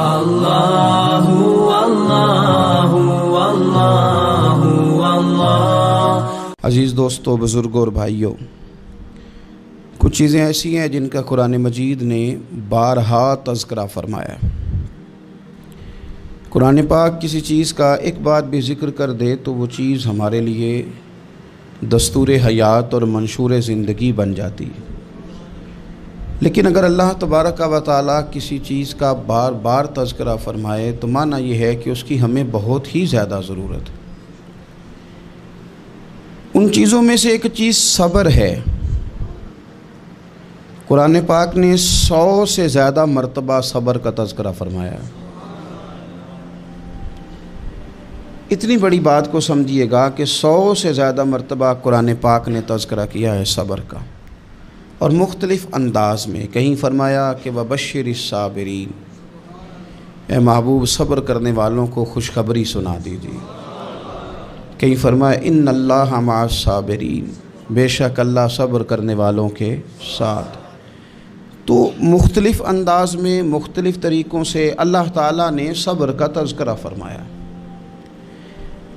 اللہ اللہ اللہ اللہ۔ عزیز دوستو، بزرگوں اور بھائیوں، کچھ چیزیں ایسی ہیں جن کا قرآن مجید نے بارہا تذکرہ فرمایا۔ قرآن پاک کسی چیز کا ایک بات بھی ذکر کر دے تو وہ چیز ہمارے لیے دستور حیات اور منشور زندگی بن جاتی ہے، لیکن اگر اللہ تبارک و تعالیٰ کسی چیز کا بار بار تذکرہ فرمائے تو معنی یہ ہے کہ اس کی ہمیں بہت ہی زیادہ ضرورت ہے۔ ان چیزوں میں سے ایک چیز صبر ہے۔ قرآن پاک نے 100 سے زیادہ مرتبہ صبر کا تذکرہ فرمایا۔ اتنی بڑی بات کو سمجھیے گا کہ 100 سے زیادہ مرتبہ قرآن پاک نے تذکرہ کیا ہے صبر کا، اور مختلف انداز میں۔ کہیں فرمایا کہ وَبَشِّرِ الصَّابِرِينَ، اے محبوب صبر کرنے والوں کو خوشخبری سنا دیجیے۔ کہیں فرمایا اِنَّ اللَّهَ مَعَ الصَّابِرِينَ، بے شک اللہ صبر کرنے والوں کے ساتھ۔ تو مختلف انداز میں، مختلف طریقوں سے اللہ تعالیٰ نے صبر کا تذکرہ فرمایا۔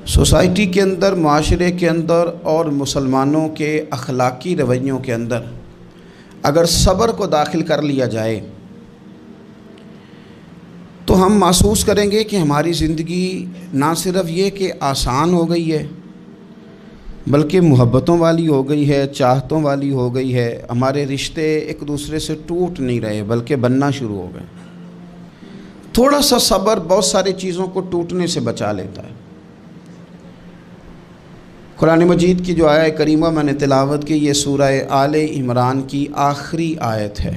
سوسائٹی کے اندر، معاشرے کے اندر اور مسلمانوں کے اخلاقی رویوں کے اندر اگر صبر کو داخل کر لیا جائے تو ہم محسوس کریں گے کہ ہماری زندگی نہ صرف یہ کہ آسان ہو گئی ہے بلکہ محبتوں والی ہو گئی ہے، چاہتوں والی ہو گئی ہے۔ ہمارے رشتے ایک دوسرے سے ٹوٹ نہیں رہے بلکہ بننا شروع ہو گئے۔ تھوڑا سا صبر بہت ساری چیزوں کو ٹوٹنے سے بچا لیتا ہے۔ قرآن مجید کی جو آیہ کریمہ میں نے تلاوت کی، یہ سورہ آل عمران کی آخری آیت ہے۔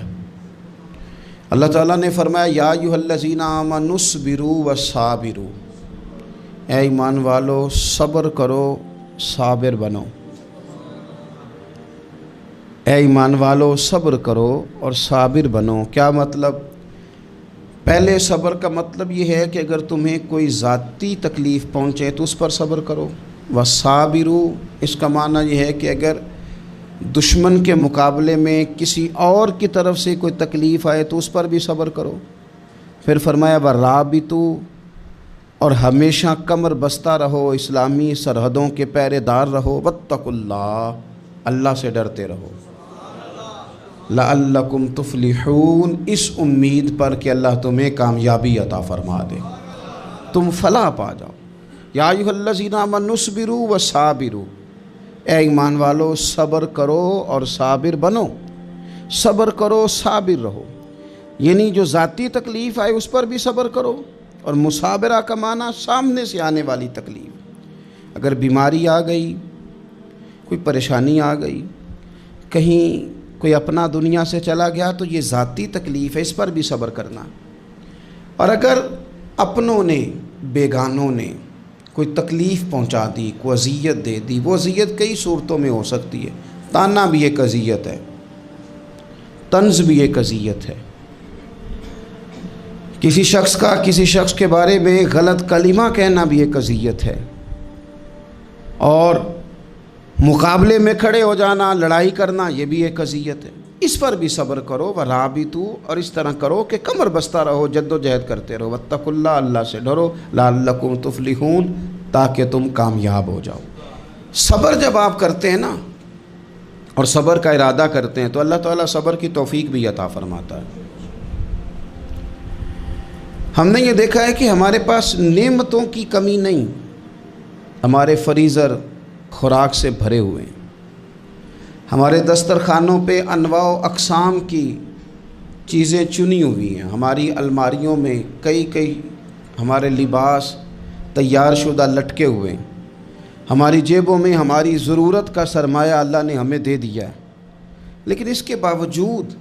اللہ تعالیٰ نے فرمایا یا ایھا الذین آمنوا اصبروا وصابروا، اے ایمان والو صبر کرو، صابر بنو۔ اے ایمان والو صبر کرو اور صابر بنو۔ کیا مطلب؟ پہلے صبر کا مطلب یہ ہے کہ اگر تمہیں کوئی ذاتی تکلیف پہنچے تو اس پر صبر کرو۔ وصابروا، اس کا معنی یہ ہے کہ اگر دشمن کے مقابلے میں کسی اور کی طرف سے کوئی تکلیف آئے تو اس پر بھی صبر کرو۔ پھر فرمایا ورابطوا، اور ہمیشہ کمر بستہ رہو، اسلامی سرحدوں کے پہرے دار رہو۔ واتقوا اللہ، اللہ سے ڈرتے رہو۔ لعلکم تفلحون، اس امید پر کہ اللہ تمہیں کامیابی عطا فرما دے، تم فلاح پا جاؤ۔ یا ایھا الذین آمنوا اصبروا وصابروا، اے ایمان والو صبر کرو اور صابر بنو۔ صبر کرو، صابر رہو، یعنی جو ذاتی تکلیف آئے اس پر بھی صبر کرو۔ اور مصابرہ کا معنی سامنے سے آنے والی تکلیف، اگر بیماری آ گئی، کوئی پریشانی آ گئی، کہیں کوئی اپنا دنیا سے چلا گیا تو یہ ذاتی تکلیف ہے، اس پر بھی صبر کرنا۔ اور اگر اپنوں نے، بیگانوں نے کوئی تکلیف پہنچا دی، کوئی اذیت دے دی، وہ اذیت کئی صورتوں میں ہو سکتی ہے۔ تانا بھی ایک اذیت ہے، طنز بھی ایک اذیت ہے، کسی شخص کے بارے میں غلط کلمہ کہنا بھی ایک اذیت ہے، اور مقابلے میں کھڑے ہو جانا، لڑائی کرنا، یہ بھی ایک اذیت ہے۔ اس پر بھی صبر کرو۔ ورابطوا، اور اس طرح کرو کہ کمر بستہ رہو، جد و جہد کرتے رہو۔ واتقوا اللہ، اللہ سے ڈرو۔ لعلکم تفلحون، تاکہ تم کامیاب ہو جاؤ۔ صبر جب آپ کرتے ہیں نا، اور صبر کا ارادہ کرتے ہیں تو اللہ تعالیٰ صبر کی توفیق بھی عطا فرماتا ہے۔ ہم نے یہ دیکھا ہے کہ ہمارے پاس نعمتوں کی کمی نہیں، ہمارے فریزر خوراک سے بھرے ہوئے ہیں، ہمارے دسترخوانوں پہ انواع و اقسام کی چیزیں چنی ہوئی ہیں، ہماری الماریوں میں کئی ہمارے لباس تیار شدہ لٹکے ہوئے ہیں، ہماری جیبوں میں ہماری ضرورت کا سرمایہ اللہ نے ہمیں دے دیا ہے۔ لیکن اس کے باوجود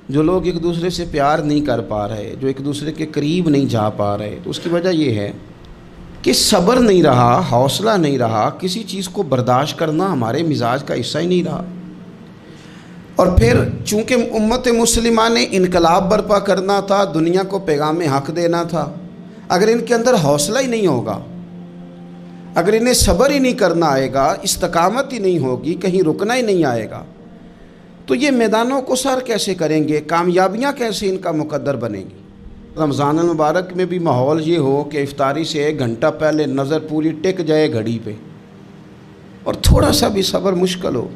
جو لوگ ایک دوسرے سے پیار نہیں کر پا رہے، جو ایک دوسرے کے قریب نہیں جا پا رہے، تو اس کی وجہ یہ ہے کہ صبر نہیں رہا، حوصلہ نہیں رہا، کسی چیز کو برداشت کرنا ہمارے مزاج کا حصہ ہی نہیں رہا۔ اور پھر چونکہ امت مسلمہ نے انقلاب برپا کرنا تھا، دنیا کو پیغام حق دینا تھا، اگر ان کے اندر حوصلہ ہی نہیں ہوگا، اگر انہیں صبر ہی نہیں کرنا آئے گا، استقامت ہی نہیں ہوگی، کہیں رکنا ہی نہیں آئے گا، تو یہ میدانوں کو سر کیسے کریں گے، کامیابیاں کیسے ان کا مقدر بنے گی۔ رمضان المبارک میں بھی ماحول یہ ہو کہ افطاری سے 1 گھنٹہ پہلے نظر پوری ٹک جائے گھڑی پہ، اور تھوڑا سا بھی صبر مشکل ہو.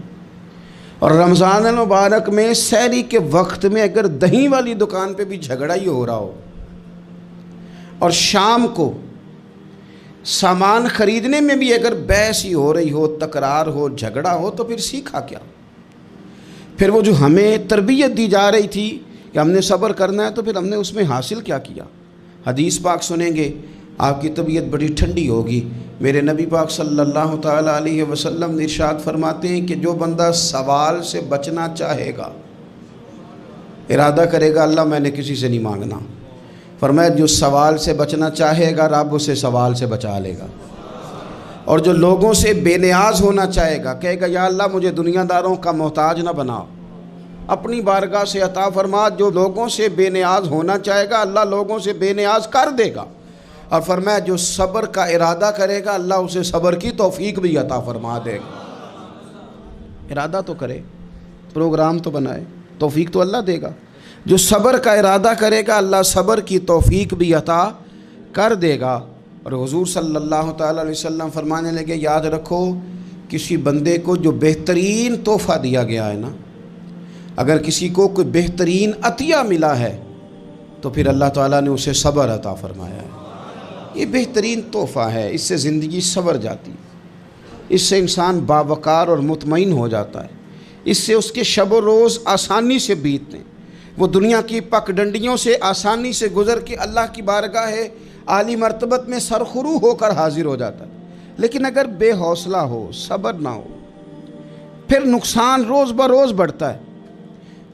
اور رمضان المبارک میں سحری کے وقت میں اگر دہی والی دکان پہ بھی جھگڑا ہی ہو رہا ہو، اور شام کو سامان خریدنے میں بھی اگر بحث ہی ہو رہی ہو، تکرار ہو، جھگڑا ہو، تو پھر سیکھا کیا؟ پھر وہ جو ہمیں تربیت دی جا رہی تھی کہ ہم نے صبر کرنا ہے، تو پھر ہم نے اس میں حاصل کیا کیا؟ حدیث پاک سنیں گے، آپ کی طبیعت بڑی ٹھنڈی ہوگی. میرے نبی پاک صلی اللہ تعالیٰ علیہ وسلم نے ارشاد فرماتے ہیں کہ جو بندہ سوال سے بچنا چاہے گا، ارادہ کرے گا اللہ میں نے کسی سے نہیں مانگنا، فرمایا جو سوال سے بچنا چاہے گا رب اسے سوال سے بچا لے گا. اور جو لوگوں سے بے نیاز ہونا چاہے گا، کہے گا یا اللہ مجھے دنیا داروں کا محتاج نہ بنا، اپنی بارگاہ سے عطا فرما. جو لوگوں سے بے نیاز ہونا چاہے گا اللہ لوگوں سے بے نیاز کر دے گا. اور فرمایا جو صبر کا ارادہ کرے گا اللہ اسے صبر کی توفیق بھی عطا فرما دے گا. ارادہ تو کرے، پروگرام تو بنائے، توفیق تو اللہ دے گا. جو صبر کا ارادہ کرے گا اللہ صبر کی توفیق بھی عطا کر دے گا. اور حضور صلی اللہ تعالیٰ علیہ وسلم فرمانے لگے، یاد رکھو کسی بندے کو جو بہترین تحفہ دیا گیا ہے نا، اگر کسی کو کوئی بہترین عطیہ ملا ہے تو پھر اللہ تعالیٰ نے اسے صبر عطا فرمایا ہے. یہ بہترین تحفہ ہے، اس سے زندگی سنور جاتی ہے، اس سے انسان باوقار اور مطمئن ہو جاتا ہے، اس سے اس کے شب و روز آسانی سے بیتتے ہیں، وہ دنیا کی پک ڈنڈیوں سے آسانی سے گزر کے اللہ کی بارگاہ عالی مرتبت میں سرخرو ہو کر حاضر ہو جاتا ہے. لیکن اگر بے حوصلہ ہو، صبر نہ ہو، پھر نقصان روز بروز بڑھتا ہے.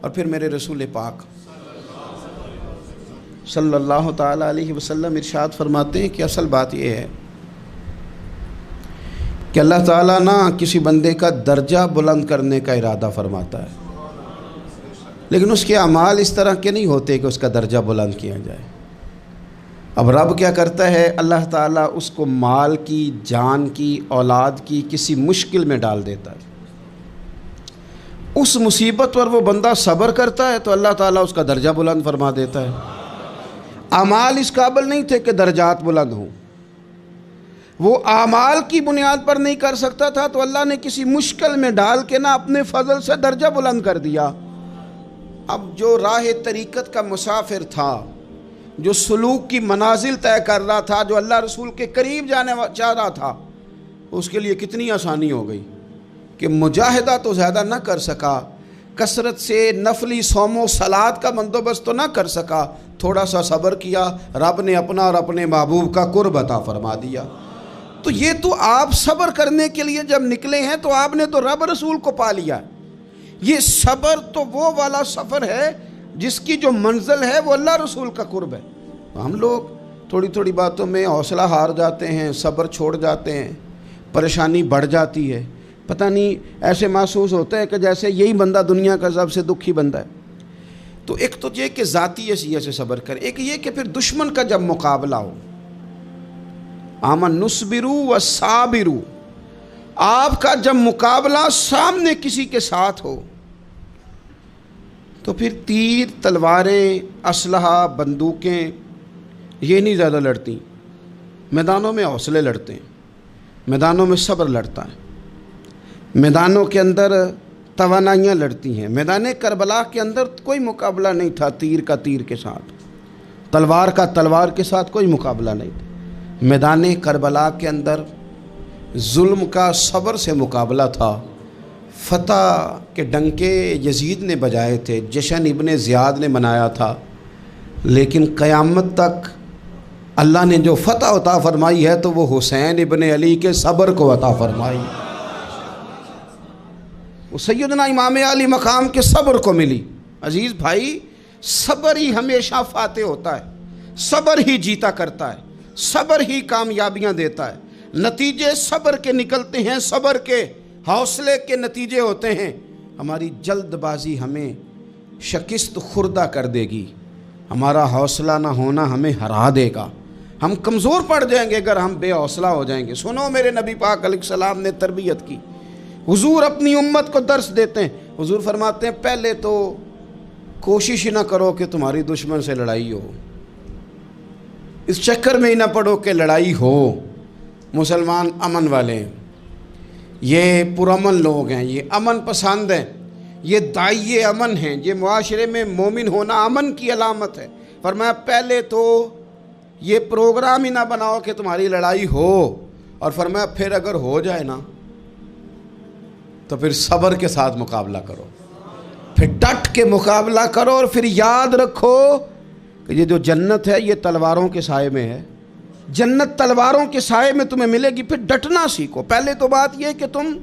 اور پھر میرے رسول پاک صلی اللہ تعالیٰ علیہ وسلم ارشاد فرماتے ہیں کہ اصل بات یہ ہے کہ اللہ تعالیٰ نہ کسی بندے کا درجہ بلند کرنے کا ارادہ فرماتا ہے، لیکن اس کے اعمال اس طرح کے نہیں ہوتے کہ اس کا درجہ بلند کیا جائے. اب رب کیا کرتا ہے، اللہ تعالیٰ اس کو مال کی، جان کی، اولاد کی کسی مشکل میں ڈال دیتا ہے. اس مصیبت پر وہ بندہ صبر کرتا ہے تو اللہ تعالیٰ اس کا درجہ بلند فرما دیتا ہے. اعمال اس قابل نہیں تھے کہ درجات بلند ہوں، وہ اعمال کی بنیاد پر نہیں کر سکتا تھا تو اللہ نے کسی مشکل میں ڈال کے نہ اپنے فضل سے درجہ بلند کر دیا. اب جو راہ طریقت کا مسافر تھا، جو سلوک کی منازل طے کر رہا تھا، جو اللہ رسول کے قریب جانے چاہ رہا تھا، اس کے لیے کتنی آسانی ہو گئی کہ مجاہدہ تو زیادہ نہ کر سکا، کثرت سے نفلی صوم و صلات کا بندوبست تو نہ کر سکا، تھوڑا سا صبر کیا، رب نے اپنا اور اپنے محبوب کا قرب عطا فرما دیا. تو یہ تو آپ صبر کرنے کے لیے جب نکلے ہیں تو آپ نے تو رب رسول کو پا لیا. یہ صبر تو وہ والا سفر ہے جس کی جو منزل ہے وہ اللہ رسول کا قرب ہے. ہم لوگ تھوڑی تھوڑی باتوں میں حوصلہ ہار جاتے ہیں، صبر چھوڑ جاتے ہیں، پریشانی بڑھ جاتی ہے. پتہ نہیں ایسے محسوس ہوتا ہے کہ جیسے یہی بندہ دنیا کا سب سے دکھی بندہ ہے. تو ایک تو یہ کہ ذاتی حیثیت سے صبر کرے، ایک یہ کہ پھر دشمن کا جب مقابلہ ہو، آمن نصبرو و صابرو، آپ کا جب مقابلہ سامنے کسی کے ساتھ ہو تو پھر تیر، تلواریں، اسلحہ، بندوقیں یہ نہیں زیادہ لڑتی. میدانوں میں حوصلے لڑتے ہیں، میدانوں میں صبر لڑتا ہے، میدانوں کے اندر توانائیاں لڑتی ہیں. میدان کربلا کے اندر کوئی مقابلہ نہیں تھا تیر کا تیر کے ساتھ، تلوار کا تلوار کے ساتھ کوئی مقابلہ نہیں تھا. میدان کربلا کے اندر ظلم کا صبر سے مقابلہ تھا. فتح کے ڈنکے یزید نے بجائے تھے، جشن ابن زیاد نے منایا تھا، لیکن قیامت تک اللہ نے جو فتح عطا فرمائی ہے تو وہ حسین ابن علی کے صبر کو عطا فرمائی، وہ سیدنا امام علی مقام کے صبر کو ملی. عزیز بھائی، صبر ہی ہمیشہ فاتح ہوتا ہے، صبر ہی جیتا کرتا ہے، صبر ہی کامیابیاں دیتا ہے. نتیجے صبر کے نکلتے ہیں، صبر کے حوصلے کے نتیجے ہوتے ہیں. ہماری جلد بازی ہمیں شکست خوردہ کر دے گی، ہمارا حوصلہ نہ ہونا ہمیں ہرا دے گا. ہم کمزور پڑ جائیں گے اگر ہم بے حوصلہ ہو جائیں گے. سنو، میرے نبی پاک علیہ السلام نے تربیت کی. حضور اپنی امت کو درس دیتے ہیں. حضور فرماتے ہیں پہلے تو کوشش نہ کرو کہ تمہاری دشمن سے لڑائی ہو، اس چکر میں ہی نہ پڑو کہ لڑائی ہو۔ مسلمان امن والے ہیں، یہ پرامن لوگ ہیں، یہ امن پسند ہیں، یہ داعیے امن ہیں، یہ معاشرے میں مومن ہونا امن کی علامت ہے۔ فرمایا پہلے تو یہ پروگرام ہی نہ بناؤ کہ تمہاری لڑائی ہو، اور فرمایا پھر اگر ہو جائے نا تو پھر صبر کے ساتھ مقابلہ کرو، پھر ڈٹ کے مقابلہ کرو، اور پھر یاد رکھو کہ یہ جو جنت ہے یہ تلواروں کے سائے میں ہے، جنت تلواروں کے سائے میں تمہیں ملے گی۔ پھر ڈٹنا سیکھو۔ پہلے تو بات یہ کہ تم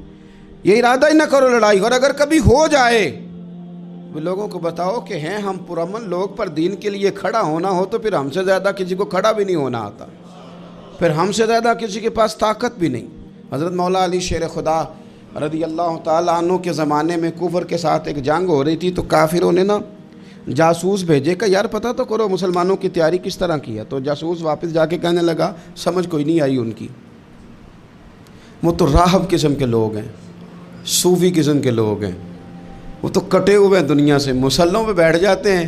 یہ ارادہ ہی نہ کرو لڑائی، اور اگر کبھی ہو جائے وہ لوگوں کو بتاؤ کہ ہیں ہم پرامن لوگ، پر دین کے لیے کھڑا ہونا ہو تو پھر ہم سے زیادہ کسی کو کھڑا بھی نہیں ہونا آتا، پھر ہم سے زیادہ کسی کے پاس طاقت بھی نہیں۔ حضرت مولا علی شیر خدا رضی اللہ تعالیٰ عنہ کے زمانے میں کفر کے ساتھ ایک جنگ ہو رہی تھی، تو کافروں نے نا جاسوس بھیجے کہ یار پتہ تو کرو مسلمانوں کی تیاری کس طرح کی ہے۔ تو جاسوس واپس جا کے کہنے لگا سمجھ کوئی نہیں آئی ان کی، وہ تو راہب قسم کے لوگ ہیں، صوفی قسم کے لوگ ہیں، وہ تو کٹے ہوئے ہیں دنیا سے، مسلوں پہ بیٹھ جاتے ہیں،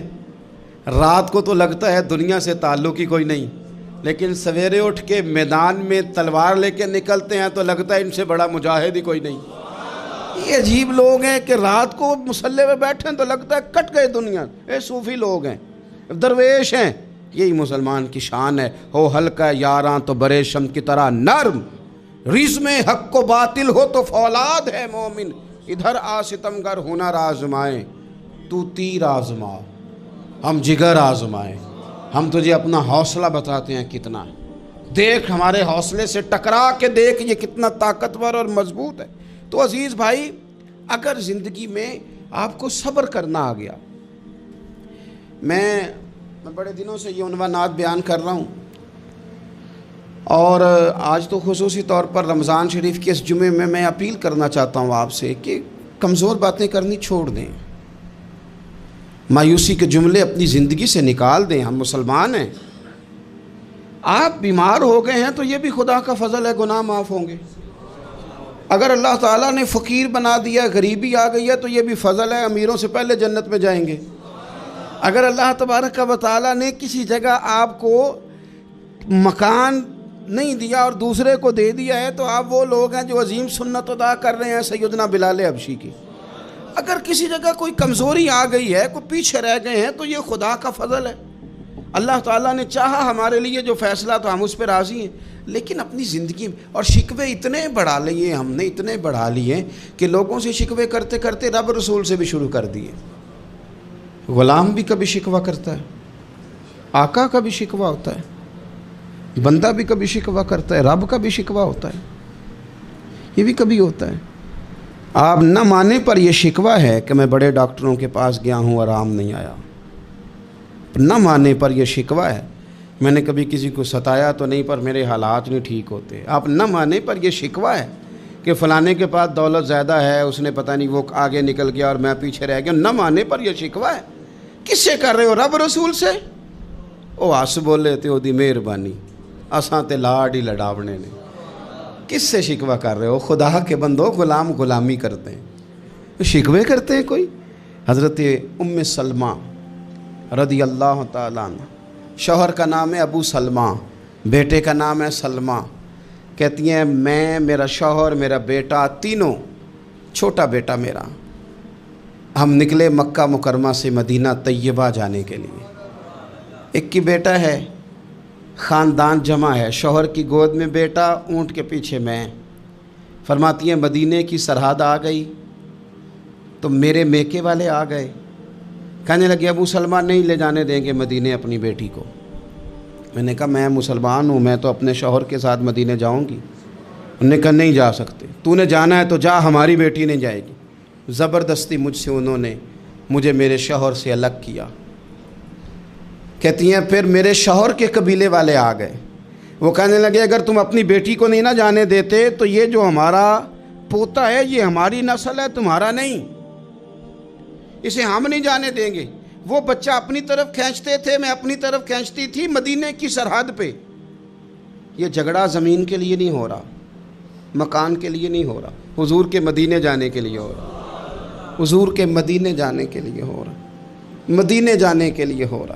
رات کو تو لگتا ہے دنیا سے تعلق ہی کوئی نہیں، لیکن سویرے اٹھ کے میدان میں تلوار لے کے نکلتے ہیں تو لگتا ہے ان سے بڑا مجاہد ہی کوئی نہیں۔ یہ عجیب لوگ ہیں کہ رات کو مسلح پہ بیٹھے ہیں تو لگتا ہے کٹ گئے دنیا، یہ صوفی لوگ ہیں، درویش ہیں۔ یہی مسلمان کی شان ہے، ہو ہلکا یاراں تو برے شم کی طرح نرم، رزم حق و باطل ہو تو فولاد ہے مومن، ادھر آ ستمگر ہنر آزمائیں تو تیر آزما، ہم جگر آزمائیں، ہم تجھے اپنا حوصلہ بتاتے ہیں کتنا، دیکھ ہمارے حوصلے سے ٹکرا کے دیکھ یہ کتنا طاقتور اور مضبوط ہے۔ تو عزیز بھائی، اگر زندگی میں آپ کو صبر کرنا آ گیا، میں بڑے دنوں سے یہ عنوانات بیان کر رہا ہوں، اور آج تو خصوصی طور پر رمضان شریف کے اس جمعے میں اپیل کرنا چاہتا ہوں آپ سے کہ کمزور باتیں کرنی چھوڑ دیں، مایوسی کے جملے اپنی زندگی سے نکال دیں۔ ہم مسلمان ہیں، آپ بیمار ہو گئے ہیں تو یہ بھی خدا کا فضل ہے، گناہ معاف ہوں گے۔ اگر اللہ تعالیٰ نے فقیر بنا دیا، غریبی آ گئی ہے تو یہ بھی فضل ہے، امیروں سے پہلے جنت میں جائیں گے۔ اگر اللہ تبارک و تعالیٰ نے کسی جگہ آپ کو مکان نہیں دیا اور دوسرے کو دے دیا ہے تو آپ وہ لوگ ہیں جو عظیم سنت ادا کر رہے ہیں سیدنا بلال حبشی کی۔ اگر کسی جگہ کوئی کمزوری آ گئی ہے، کوئی پیچھے رہ گئے ہیں تو یہ خدا کا فضل ہے۔ اللہ تعالیٰ نے چاہا ہمارے لیے جو فیصلہ تو ہم اس پہ راضی ہیں، لیکن اپنی زندگی میں اور شکوے اتنے بڑھا لیے ہم نے، اتنے بڑھا لیے کہ لوگوں سے شکوے کرتے کرتے رب رسول سے بھی شروع کر دیے۔ غلام بھی کبھی شکوہ کرتا ہے، آقا کا بھی شکوہ ہوتا ہے، بندہ بھی کبھی شکوہ کرتا ہے، رب کا بھی شکوہ ہوتا ہے، یہ بھی کبھی ہوتا ہے۔ آپ نہ مانے پر یہ شکوہ ہے کہ میں بڑے ڈاکٹروں کے پاس گیا ہوں آرام نہیں آیا، نہ مانے پر یہ شکوہ ہے میں نے کبھی کسی کو ستایا تو نہیں پر میرے حالات نہیں ٹھیک ہوتے۔ آپ نہ مانے پر یہ شکوہ ہے کہ فلانے کے پاس دولت زیادہ ہے، اس نے پتہ نہیں وہ آگے نکل گیا اور میں پیچھے رہ گیا، نہ مانے پر یہ شکوہ ہے۔ کس سے کر رہے ہو؟ رب رسول سے؟ او آس بولے تے او دی مہربانی، اساں تے لاڈ ہی لڑاونے نے۔ کس سے شکوہ کر رہے ہو؟ خدا کے بندو، غلام غلامی کرتے ہیں، شکوے کرتے ہیں کوئی؟ حضرت ام سلمہ رضی اللہ تعالیٰ عنہ، شوہر کا نام ہے ابو سلمہ، بیٹے کا نام ہے سلمہ، کہتی ہیں میں، میرا شوہر، میرا بیٹا، تینوں، چھوٹا بیٹا میرا، ہم نکلے مکہ مکرمہ سے مدینہ طیبہ جانے کے لیے۔ ایک کی بیٹا ہے، خاندان جمع ہے، شوہر کی گود میں بیٹا، اونٹ کے پیچھے میں۔ فرماتی ہیں مدینے کی سرحد آ گئی تو میرے میکے والے آ گئے، کہنے لگے ابو سلمہ نہیں لے جانے دیں گے مدینے اپنی بیٹی کو۔ میں نے کہا میں مسلمان ہوں، میں تو اپنے شوہر کے ساتھ مدینے جاؤں گی۔ انہوں نے کہا نہیں جا سکتے، تو نے جانا ہے تو جا، ہماری بیٹی نہیں جائے گی۔ زبردستی مجھ سے انہوں نے مجھے میرے شوہر سے الگ کیا۔ کہتی ہیں پھر میرے شوہر کے قبیلے والے آ گئے، وہ کہنے لگے اگر تم اپنی بیٹی کو نہیں نہ جانے دیتے تو یہ جو ہمارا پوتا ہے یہ ہماری نسل ہے، تمہارا نہیں، اسے ہم نہیں جانے دیں گے۔ وہ بچہ اپنی طرف کھینچتے تھے، میں اپنی طرف کھینچتی تھی، مدینے کی سرحد پہ۔ یہ جھگڑا زمین کے لیے نہیں ہو رہا، مکان کے لیے نہیں ہو رہا، حضور کے مدینے جانے کے لیے ہو رہا، حضور کے مدینے جانے کے لیے ہو رہا، مدینے جانے کے لیے ہو رہا۔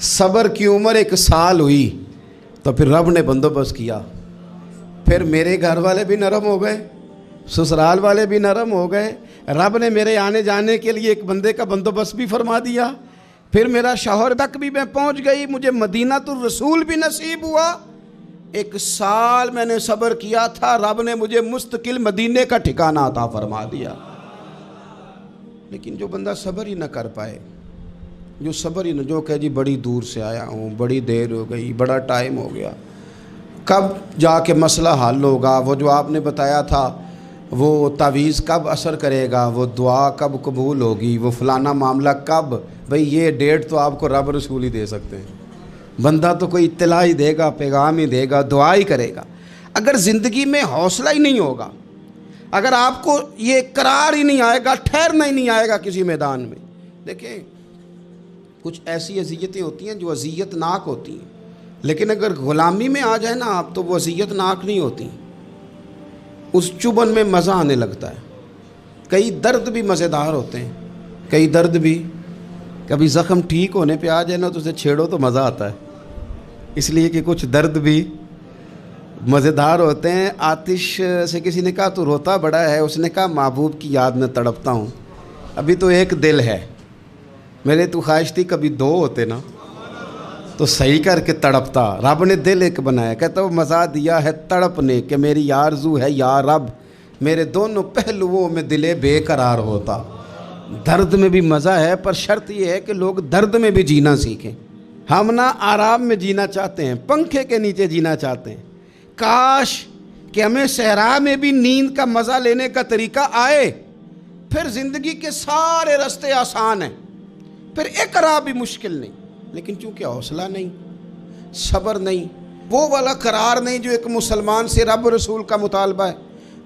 صبر کی عمر 1 سال ہوئی تو پھر رب نے بندوبست کیا، پھر میرے گھر والے بھی نرم ہو گئے، سسرال والے بھی نرم ہو گئے، رب نے میرے آنے جانے کے لیے ایک بندے کا بندوبست بھی فرما دیا، پھر میرا شوہر تک بھی میں پہنچ گئی، مجھے مدینہ الرسول بھی نصیب ہوا۔ 1 سال میں نے صبر کیا تھا، رب نے مجھے مستقل مدینے کا ٹھکانہ عطا فرما دیا۔ لیکن جو بندہ صبر ہی نہ کر پائے، جو صبر ہی نہ، جو کہ جی بڑی دور سے آیا ہوں، بڑی دیر ہو گئی، بڑا ٹائم ہو گیا، کب جا کے مسئلہ حل ہوگا، وہ جو آپ نے بتایا تھا وہ تعویذ کب اثر کرے گا، وہ دعا کب قبول ہوگی، وہ فلانا معاملہ کب، بھئی یہ ڈیٹ تو آپ کو رب رسول ہی دے سکتے ہیں، بندہ تو کوئی اطلاع ہی دے گا، پیغام ہی دے گا، دعا ہی کرے گا۔ اگر زندگی میں حوصلہ ہی نہیں ہوگا، اگر آپ کو یہ قرار ہی نہیں آئے گا، ٹھہرنا ہی نہیں آئے گا کسی میدان میں۔ دیکھیں کچھ ایسی اذیتیں ہوتی ہیں جو اذیت ناک ہوتی ہیں، لیکن اگر غلامی میں آ جائے نا آپ تو وہ اذیت ناک نہیں ہوتی، اس چبھن میں مزہ آنے لگتا ہے۔ کئی درد بھی مزیدار ہوتے ہیں، کئی درد بھی، کبھی زخم ٹھیک ہونے پہ آ جائے نا تو اسے چھیڑو تو مزہ آتا ہے، اس لیے کہ کچھ درد بھی مزیدار ہوتے ہیں۔ آتش سے کسی نے کہا تو روتا بڑا ہے، اس نے کہا محبوب کی یاد میں تڑپتا ہوں، ابھی تو ایک دل ہے، میرے تو خواہش تھی کبھی 2 ہوتے نا تو صحیح کر کے تڑپتا۔ رب نے دل ایک بنایا، کہتا وہ مزہ دیا ہے تڑپنے کہ میری آرزو ہے یا رب میرے دونوں پہلوؤں میں دل بے قرار ہوتا۔ درد میں بھی مزہ ہے، پر شرط یہ ہے کہ لوگ درد میں بھی جینا سیکھیں۔ ہم نہ آرام میں جینا چاہتے ہیں، پنکھے کے نیچے جینا چاہتے ہیں، کاش کہ ہمیں صحرا میں بھی نیند کا مزہ لینے کا طریقہ آئے، پھر زندگی کے سارے راستے آسان ہیں، پھر اقرا بھی مشکل نہیں۔ لیکن چونکہ حوصلہ نہیں، صبر نہیں، وہ والا قرار نہیں جو ایک مسلمان سے رب رسول کا مطالبہ ہے۔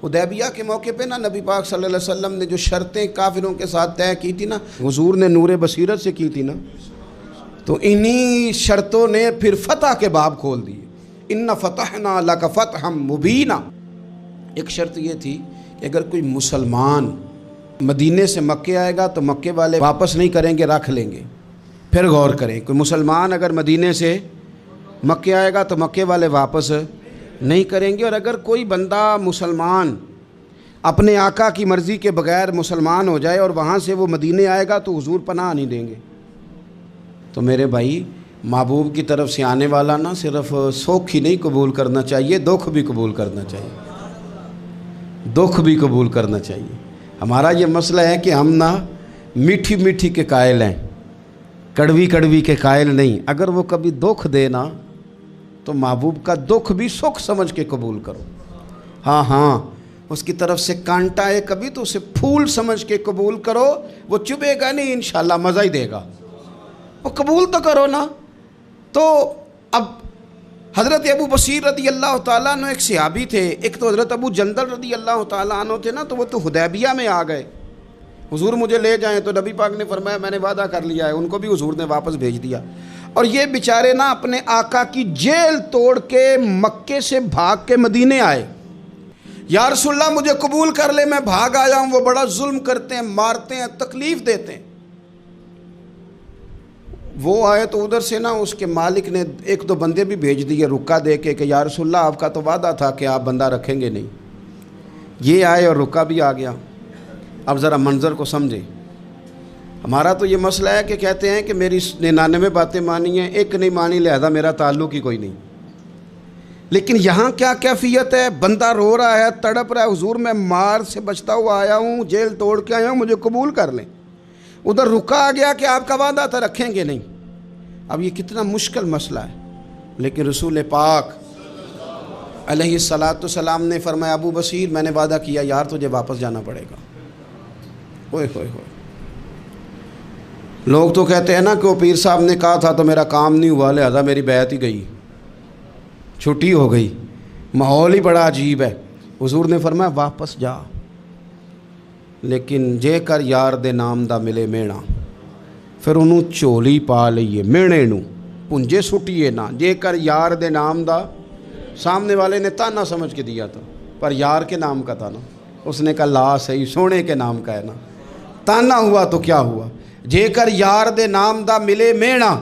حدیبیہ کے موقع پہ نا نبی پاک صلی اللہ علیہ وسلم نے جو شرطیں کافروں کے ساتھ طے کی تھی نا، حضور نے نور بصیرت سے کی تھی نا، تو انہی شرطوں نے پھر فتح کے باب کھول دیے۔ ان فتحنا لک فتحا مبینا۔ ایک شرط یہ تھی کہ اگر کوئی مسلمان مدینے سے مکے آئے گا تو مکے والے واپس نہیں کریں گے، رکھ لیں گے۔ پھر غور کریں، کوئی مسلمان اگر مدینے سے مکے آئے گا تو مکے والے واپس نہیں کریں گے، اور اگر کوئی بندہ مسلمان اپنے آقا کی مرضی کے بغیر مسلمان ہو جائے اور وہاں سے وہ مدینے آئے گا تو حضور پناہ نہیں دیں گے۔ تو میرے بھائی، محبوب کی طرف سے آنے والا نہ صرف سوکھ ہی نہیں قبول کرنا چاہیے، دکھ بھی قبول کرنا چاہیے، دکھ بھی قبول کرنا چاہیے۔ ہمارا یہ مسئلہ ہے کہ ہم نہ میٹھی میٹھی کے قائل ہیں، کڑوی کڑوی کے قائل نہیں۔ اگر وہ کبھی دکھ دے نا تو محبوب کا دکھ بھی سکھ سمجھ کے قبول کرو۔ ہاں اس کی طرف سے کانٹا ہے کبھی تو اسے پھول سمجھ کے قبول کرو، وہ چبھے گا نہیں، انشاءاللہ مزہ ہی دے گا، وہ قبول تو کرو نا۔ تو اب حضرت ابو بصیر رضی اللہ تعالیٰ عنہ ایک صحابی تھے، ایک تو حضرت ابو جندل رضی اللہ تعالیٰ عنہ تھے نا، تو وہ تو حدیبیہ میں آ گئے، حضور مجھے لے جائیں، تو نبی پاک نے فرمایا میں نے وعدہ کر لیا ہے، ان کو بھی حضور نے واپس بھیج دیا۔ اور یہ بیچارے نا اپنے آقا کی جیل توڑ کے مکے سے بھاگ کے مدینے آئے، یا رسول اللہ مجھے قبول کر لے، میں بھاگ آیا ہوں، وہ بڑا ظلم کرتے ہیں، مارتے ہیں، تکلیف دیتے ہیں۔ وہ آئے تو ادھر سے نا اس کے مالک نے 1-2 بندے بھی بھیج دیے رکا دے کے کہ یا رسول اللہ آپ کا تو وعدہ تھا کہ آپ بندہ رکھیں گے نہیں۔ یہ آئے اور رکا بھی آ گیا۔ اب ذرا منظر کو سمجھیں۔ ہمارا تو یہ مسئلہ ہے کہ کہتے ہیں کہ میری 99 باتیں مانی ہیں، ایک نہیں مانی، لہذا میرا تعلق ہی کوئی نہیں۔ لیکن یہاں کیا کیفیت ہے؟ بندہ رو رہا ہے، تڑپ رہا ہے، حضور میں مار سے بچتا ہوا آیا ہوں، جیل توڑ کے آیا ہوں، مجھے قبول کر لیں۔ ادھر رکا آ گیا کہ آپ کا وعدہ تھا رکھیں گے نہیں۔ اب یہ کتنا مشکل مسئلہ ہے، لیکن رسول پاک علیہ السلام نے فرمایا ابو بصیر میں نے وعدہ کیا یار تجھے واپس جانا پڑے گا۔ ہوئے ہوئے ہوئے، لوگ تو کہتے ہیں نا کہ وہ پیر صاحب نے کہا تھا تو میرا کام نہیں ہوا، لہذا میری بیعت ہی گئی، چھٹی ہو گئی، ماحول ہی بڑا عجیب ہے۔ حضور نے فرمایا واپس جا، لیکن جے کر یار دے نام دا ملے مینا، پھر انہوں چولی پا لئیے مینے نو پنجے سٹیے نا، جے کر یار دے نام دا، سامنے والے نے تانا سمجھ کے دیا تھا پر یار کے نام کا تھا نا، اس نے کہا لا صحیح سونے کے نام کا ہے نا، تانا ہوا تو کیا ہوا، جے کر یار دے نام دا ملے مینا،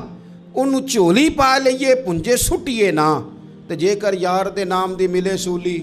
ਉਹਨੂੰ ਝੋਲੀ ਪਾ ਲਈਏ ਪੁੰਜੇ ਸੁੱਟੀਏ ਨਾ, ਤੇ ਜੇਕਰ ਯਾਰ ਦੇ ਨਾਮ ਦੀ ਮਿਲੇ ਸੂਲੀ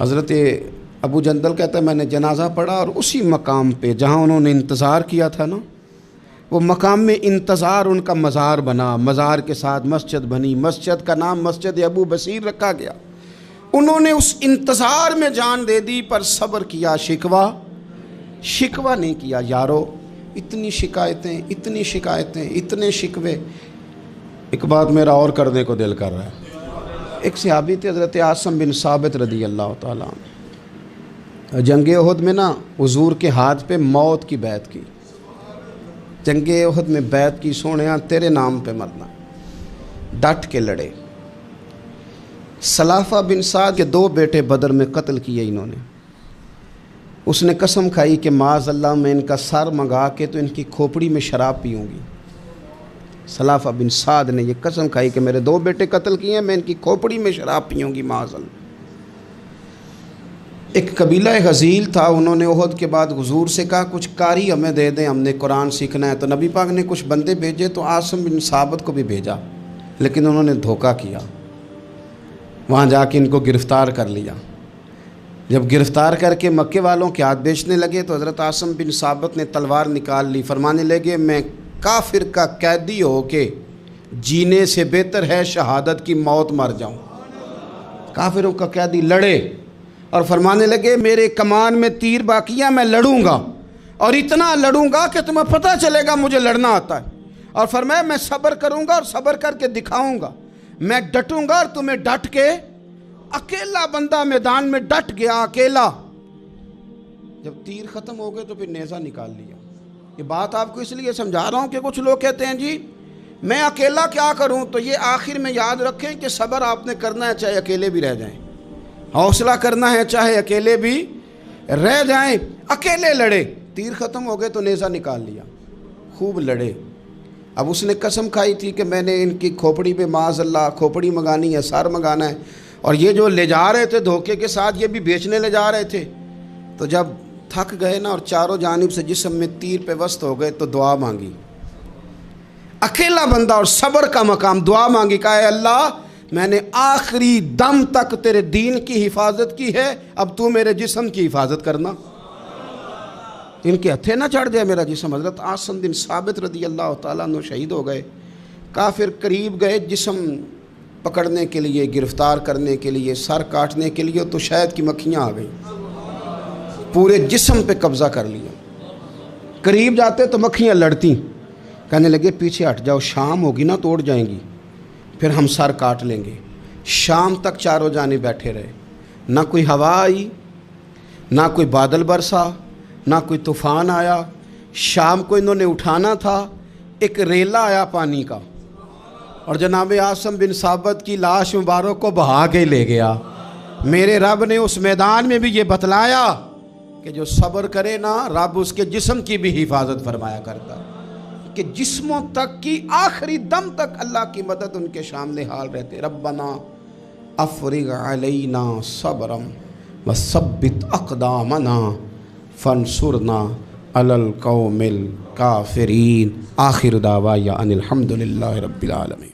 حضرت ابو جندل کہتا ہے میں نے جنازہ پڑھا اور اسی مقام پہ جہاں انہوں نے انتظار کیا تھا نا، وہ مقام میں انتظار ان کا مزار بنا، مزار کے ساتھ مسجد بنی، مسجد کا نام مسجد ابو بصیر رکھا گیا۔ انہوں نے اس انتظار میں جان دے دی، پر صبر کیا، شکوہ نہیں کیا۔ یارو اتنی شکایتیں، اتنے شکوے۔ ایک بات میرا اور کرنے کو دل کر رہا ہے۔ ایک صحابی تھے حضرت عاصم بن ثابت رضی اللہ تعالیٰ عنہ، جنگ احد میں نا حضور کے ہاتھ پہ موت کی بیعت کی، جنگ احد میں بیعت کی، سونیا تیرے نام پہ مرنا، ڈٹ کے لڑے۔ سلافہ بن سعد کے 2 بیٹے بدر میں قتل کیے انہوں نے۔ اس نے قسم کھائی کہ معاذ اللہ میں ان کا سر منگا کے تو ان کی کھوپڑی میں شراب پیوں گی۔ سلافہ بن سعد نے یہ قسم کھائی کہ میرے 2 بیٹے قتل کیے ہیں، میں ان کی کھوپڑی میں شراب پیوں گی معاذ اللہ۔ ایک قبیلہ غزیل تھا، انہوں نے احد کے بعد حضور سے کہا کچھ قاری ہمیں دے دیں، ہم نے قرآن سیکھنا ہے۔ تو نبی پاک نے کچھ بندے بھیجے، تو عاصم بن ثابت کو بھی بھیجا، لیکن انہوں نے دھوکہ کیا، وہاں جا کے ان کو گرفتار کر لیا۔ جب گرفتار کر کے مکے والوں کے ہاتھ بیچنے لگے تو حضرت عاصم بن ثابت نے تلوار نکال لی، فرمانے لگے میں کافر کا قیدی ہو کے جینے سے بہتر ہے شہادت کی موت مر جاؤں۔ کافروں کا قیدی لڑے اور فرمانے لگے میرے کمان میں تیر باقی ہے، میں لڑوں گا اور اتنا لڑوں گا کہ تمہیں پتہ چلے گا مجھے لڑنا آتا ہے۔ اور فرمایا میں صبر کروں گا اور صبر کر کے دکھاؤں گا، میں ڈٹوں گا اور تمہیں ڈٹ کے۔ اکیلا بندہ میدان میں ڈٹ گیا، اکیلا۔ جب تیر ختم ہو گئے تو پھر نیزہ نکال لیا۔ یہ بات آپ کو اس لیے سمجھا رہا ہوں کہ کچھ لوگ کہتے ہیں جی میں اکیلا کیا کروں، تو یہ آخر میں یاد رکھیں کہ صبر آپ نے کرنا ہے چاہے اکیلے بھی رہ جائیں، حوصلہ کرنا ہے چاہے اکیلے بھی رہ جائیں۔ اکیلے لڑے، تیر ختم ہو گئے تو نیزہ نکال لیا، خوب لڑے۔ اب اس نے قسم کھائی تھی کہ میں نے ان کی کھوپڑی پہ معاذ اللہ کھوپڑی منگانی ہے، سر منگانا ہے، اور یہ جو لے جا رہے تھے دھوکے کے ساتھ یہ بھی بیچنے لے جا رہے تھے۔ تو جب تھک گئے نا اور چاروں جانب سے جسم میں تیر پہ وسط ہو گئے تو دعا مانگی، اکیلا بندہ اور صبر کا مقام، دعا مانگی، کہا اے اللہ میں نے آخری دم تک تیرے دین کی حفاظت کی ہے، اب تو میرے جسم کی حفاظت کرنا، ان کے ہتھے نہ چڑھ جائے میرا جسم۔ حضرت عاصم بن ثابت رضی اللہ تعالیٰ عنہ شہید ہو گئے۔ کافر قریب گئے جسم پکڑنے کے لیے، گرفتار کرنے کے لیے، سر کاٹنے کے لیے، تو شہد کی مکھیاں آ گئیں، پورے جسم پہ قبضہ کر لیا۔ قریب جاتے تو مکھیاں لڑتی، کہنے لگے پیچھے ہٹ جاؤ، شام ہوگی نا توڑ جائیں گی، پھر ہم سر کاٹ لیں گے۔ شام تک چاروں جانے بیٹھے رہے، نہ کوئی ہوا آئی، نہ کوئی بادل برسا، نہ کوئی طوفان آیا۔ شام کو انہوں نے اٹھانا تھا، ایک ریلا آیا پانی کا، اور جناب عاصم بن ثابت کی لاش مبارک کو بہا کے لے گیا۔ میرے رب نے اس میدان میں بھی یہ بتلایا کہ جو صبر کرے نا رب اس کے جسم کی بھی حفاظت فرمایا کرتا، کہ جسموں تک کی آخری دم تک اللہ کی مدد ان کے سامنے حال رہتے۔ ربنا افرغ علینا صبرا وثبت اقدامنا فانصرنا علی القوم الکافرین۔ آخر دعوایا ان الحمد للہ رب العالمین۔